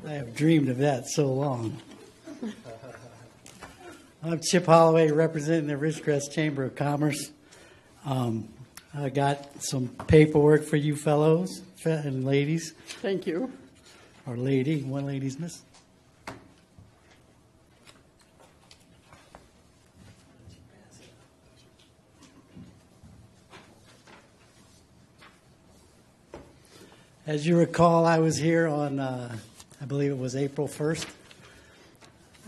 I have dreamed of that so long. I'm Chip Holloway, representing the Ridgecrest Chamber of Commerce. I got some paperwork for you fellows and ladies. Thank you. Or lady, one lady's missing. As you recall, I was here on, I believe it was April 1st,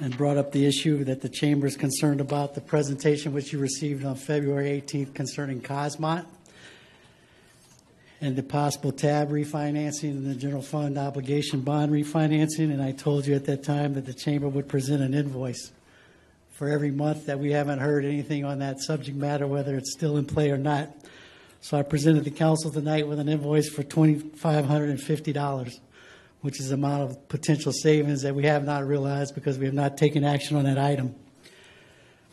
and brought up the issue that the Chamber is concerned about, the presentation which you received on February 18th concerning Cosmont and the possible TAB refinancing and the general fund obligation bond refinancing. And I told you at that time that the Chamber would present an invoice for every month that we haven't heard anything on that subject matter, whether it's still in play or not. So I presented the council tonight with an invoice for $2,550, which is the amount of potential savings that we have not realized because we have not taken action on that item.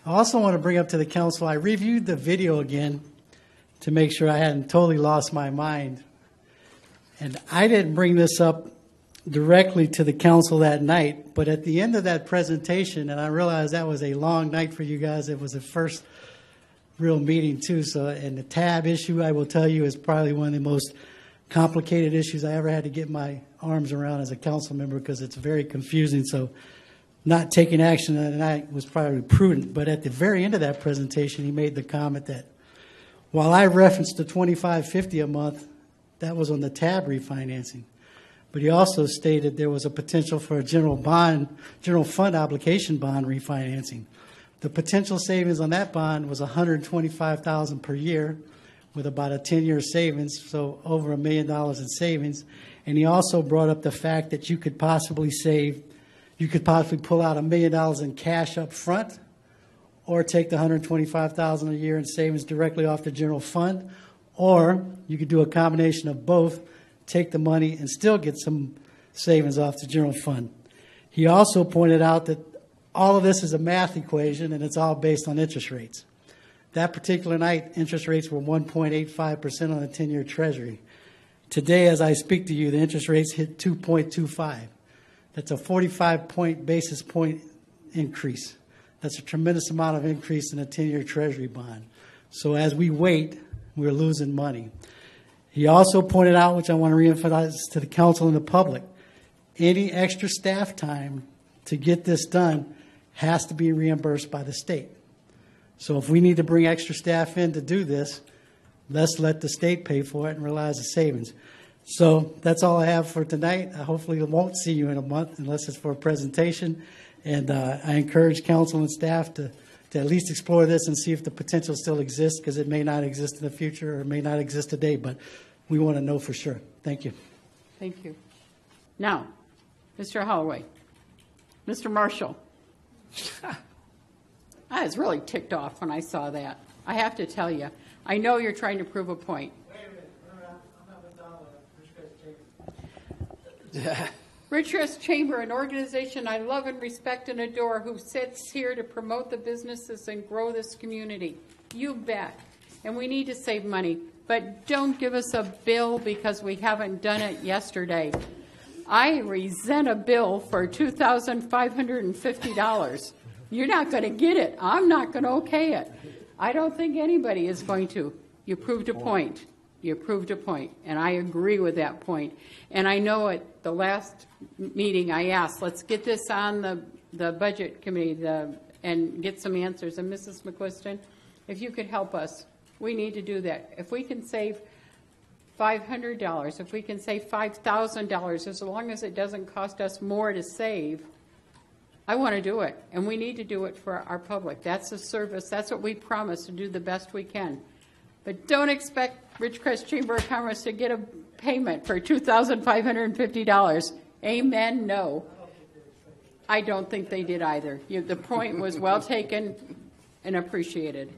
I also want to bring up to the council, I reviewed the video again to make sure I hadn't totally lost my mind. And I didn't bring this up directly to the council that night, but at the end of that presentation, and I realized that was a long night for you guys, it was the first real meeting too. So, and the TAB issue, I will tell you, is probably one of the most complicated issues I ever had to get my arms around as a council member because it's very confusing. So not taking action that night was probably prudent. But at the very end of that presentation, he made the comment that while I referenced the $2,550 a month, that was on the TAB refinancing. But he also stated there was a potential for a general fund obligation bond refinancing. The potential savings on that bond was $125,000 per year with about a 10-year savings, so over $1 million in savings. And he also brought up the fact that you could possibly pull out $1 million in cash up front or take the $125,000 a year in savings directly off the general fund, or you could do a combination of both, take the money and still get some savings off the general fund. He also pointed out that all of this is a math equation, and it's all based on interest rates. That particular night, interest rates were 1.85% on the 10-year Treasury. Today, as I speak to you, the interest rates hit 2.25. That's a 45 basis point increase. That's a tremendous amount of increase in a 10-year Treasury bond. So as we wait, we're losing money. He also pointed out, which I want to reemphasize to the council and the public, any extra staff time to get this done has to be reimbursed by the state. So if we need to bring extra staff in to do this, let's let the state pay for it and realize the savings. So that's all I have for tonight. I hopefully won't see you in a month unless it's for a presentation. And I encourage council and staff to at least explore this and see if the potential still exists, because it may not exist in the future or it may not exist today, but we want to know for sure. Thank you. Thank you. Now, Mr. Holloway, Mr. Marshall. I was really ticked off when I saw that. I have to tell you, I know you're trying to prove a point. Wait a minute. I'm not with Ridgecrest Chamber. Ridgecrest Chamber, an organization I love and respect and adore, who sits here to promote the businesses and grow this community. You bet. And we need to save money. But don't give us a bill because we haven't done it yesterday. I resent a bill for $2,550. You're not going to get it. I'm not going to okay it. I don't think anybody is going to. You proved a point. You proved a point, and I agree with that point. And I know at the last meeting I asked, let's get this on the budget committee and get some answers. And Mrs. McQuiston, if you could help us, we need to do that. If we can save $500, if we can save $5,000, as long as it doesn't cost us more to save, I want to do it. And we need to do it for our public. That's a service. That's what we promise, to do the best we can. But don't expect Ridgecrest Chamber of Commerce to get a payment for $2,550. Amen? No. I don't think they did either. The point was well taken and appreciated.